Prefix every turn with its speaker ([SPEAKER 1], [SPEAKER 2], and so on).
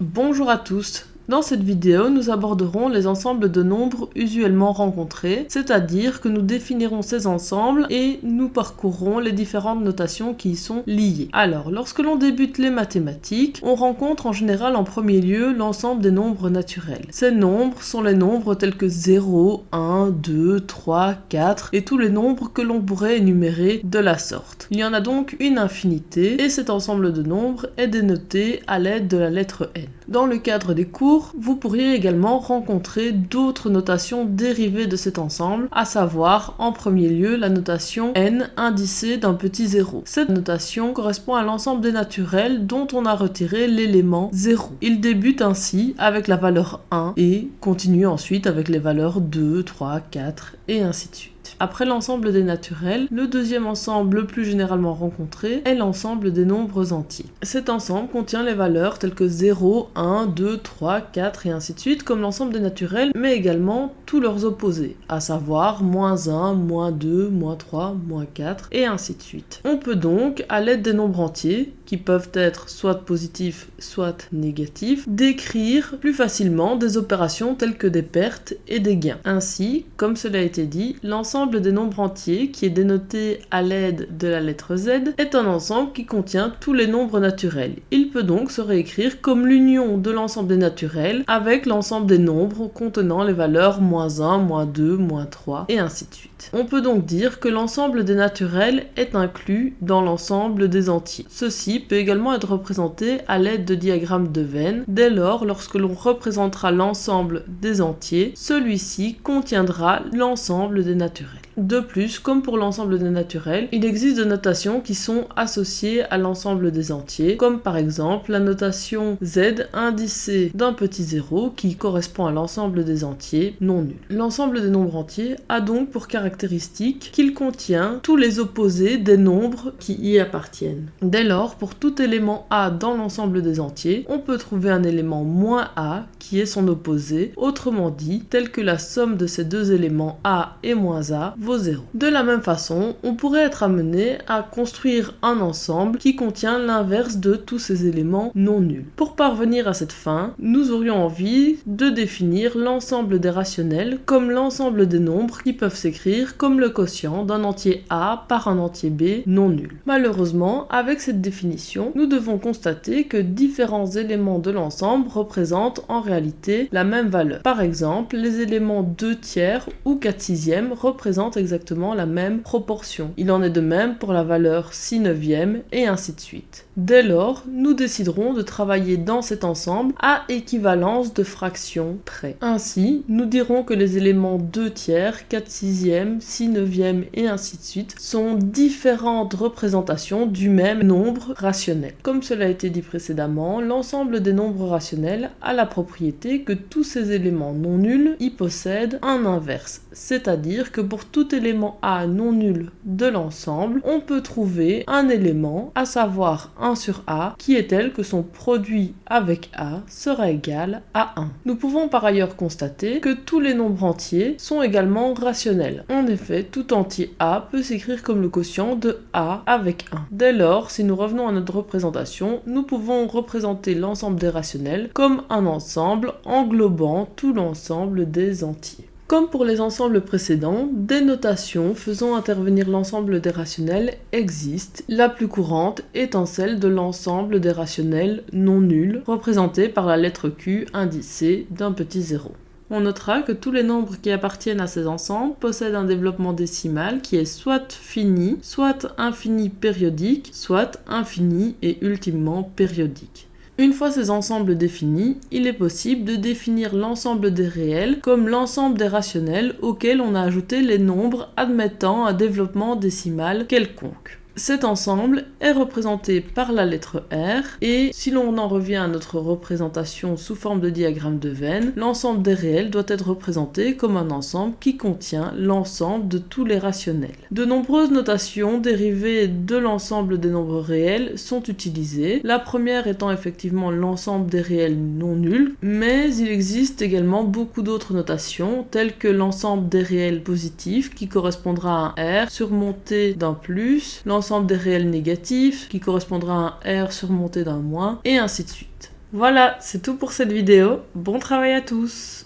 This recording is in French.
[SPEAKER 1] Bonjour à tous. Dans cette vidéo, nous aborderons les ensembles de nombres usuellement rencontrés, c'est-à-dire que nous définirons ces ensembles et nous parcourrons les différentes notations qui y sont liées. Alors, lorsque l'on débute les mathématiques, on rencontre en général en premier lieu l'ensemble des nombres naturels. Ces nombres sont les nombres tels que 0, 1, 2, 3, 4 et tous les nombres que l'on pourrait énumérer de la sorte. Il y en a donc une infinité et cet ensemble de nombres est dénoté à l'aide de la lettre n. Dans le cadre des cours, vous pourriez également rencontrer d'autres notations dérivées de cet ensemble, à savoir en premier lieu la notation n indicée d'un petit 0. Cette notation correspond à l'ensemble des naturels dont on a retiré l'élément 0. Il débute ainsi avec la valeur 1 et continue ensuite avec les valeurs 2, 3, 4 et ainsi de suite. Après l'ensemble des naturels, le deuxième ensemble le plus généralement rencontré est l'ensemble des nombres entiers. Cet ensemble contient les valeurs telles que 0, 1, 2, 3, 4 et ainsi de suite comme l'ensemble des naturels, mais également tous leurs opposés, à savoir -1, -2, -3, -4 et ainsi de suite. On peut donc, à l'aide des nombres entiers, qui peuvent être soit positifs, soit négatifs, décrire plus facilement des opérations telles que des pertes et des gains. Ainsi, comme cela a été dit, l'ensemble des nombres entiers, qui est dénoté à l'aide de la lettre Z, est un ensemble qui contient tous les nombres naturels. Il peut donc se réécrire comme l'union de l'ensemble des naturels avec l'ensemble des nombres contenant les valeurs -1, -2, -3 et ainsi de suite. On peut donc dire que l'ensemble des naturels est inclus dans l'ensemble des entiers. Ceci peut également être représenté à l'aide de diagrammes de Venn. Dès lors, lorsque l'on représentera l'ensemble des entiers, celui-ci contiendra l'ensemble des naturels. De plus, comme pour l'ensemble des naturels, il existe des notations qui sont associées à l'ensemble des entiers, comme par exemple la notation Z indicée d'un petit 0 qui correspond à l'ensemble des entiers non nuls. L'ensemble des nombres entiers a donc pour caractéristique qu'il contient tous les opposés des nombres qui y appartiennent. Dès lors, pour tout élément A dans l'ensemble des entiers, on peut trouver un élément -A qui est son opposé, autrement dit, tel que la somme de ces deux éléments A et -A vaut 0. De la même façon, on pourrait être amené à construire un ensemble qui contient l'inverse de tous ces éléments non nuls. Pour parvenir à cette fin, nous aurions envie de définir l'ensemble des rationnels comme l'ensemble des nombres qui peuvent s'écrire comme le quotient d'un entier A par un entier B non nul. Malheureusement, avec cette définition, nous devons constater que différents éléments de l'ensemble représentent en réalité la même valeur. Par exemple, les éléments 2/3 ou 4/6 représentent exactement la même proportion. Il en est de même pour la valeur 6/9 et ainsi de suite. Dès lors, nous déciderons de travailler dans cet ensemble à équivalence de fractions près. Ainsi, nous dirons que les éléments 2/3, 4/6, 6/9 et ainsi de suite sont différentes représentations du même nombre rationnel. Comme cela a été dit précédemment, l'ensemble des nombres rationnels a la propriété que tous ces éléments non nuls y possèdent un inverse, c'est-à-dire que pour tout élément A non nul de l'ensemble, on peut trouver un élément, à savoir 1 sur A, qui est tel que son produit avec A sera égal à 1. Nous pouvons par ailleurs constater que tous les nombres entiers sont également rationnels. En effet, tout entier A peut s'écrire comme le quotient de A avec 1. Dès lors, si nous revenons à notre représentation, nous pouvons représenter l'ensemble des rationnels comme un ensemble englobant tout l'ensemble des entiers. Comme pour les ensembles précédents, des notations faisant intervenir l'ensemble des rationnels existent, la plus courante étant celle de l'ensemble des rationnels non nuls, représentés par la lettre Q indicée d'un petit 0. On notera que tous les nombres qui appartiennent à ces ensembles possèdent un développement décimal qui est soit fini, soit infini périodique, soit infini et ultimement périodique. Une fois ces ensembles définis, il est possible de définir l'ensemble des réels comme l'ensemble des rationnels auxquels on a ajouté les nombres admettant un développement décimal quelconque. Cet ensemble est représenté par la lettre R et si l'on en revient à notre représentation sous forme de diagramme de Venn, l'ensemble des réels doit être représenté comme un ensemble qui contient l'ensemble de tous les rationnels. De nombreuses notations dérivées de l'ensemble des nombres réels sont utilisées, la première étant effectivement l'ensemble des réels non nuls, mais il existe également beaucoup d'autres notations telles que l'ensemble des réels positifs qui correspondra à un R surmonté d'un plus, l'ensemble des réels négatifs qui correspondra à un R surmonté d'un moins, et ainsi de suite. Voilà, c'est tout pour cette vidéo. Bon travail à tous!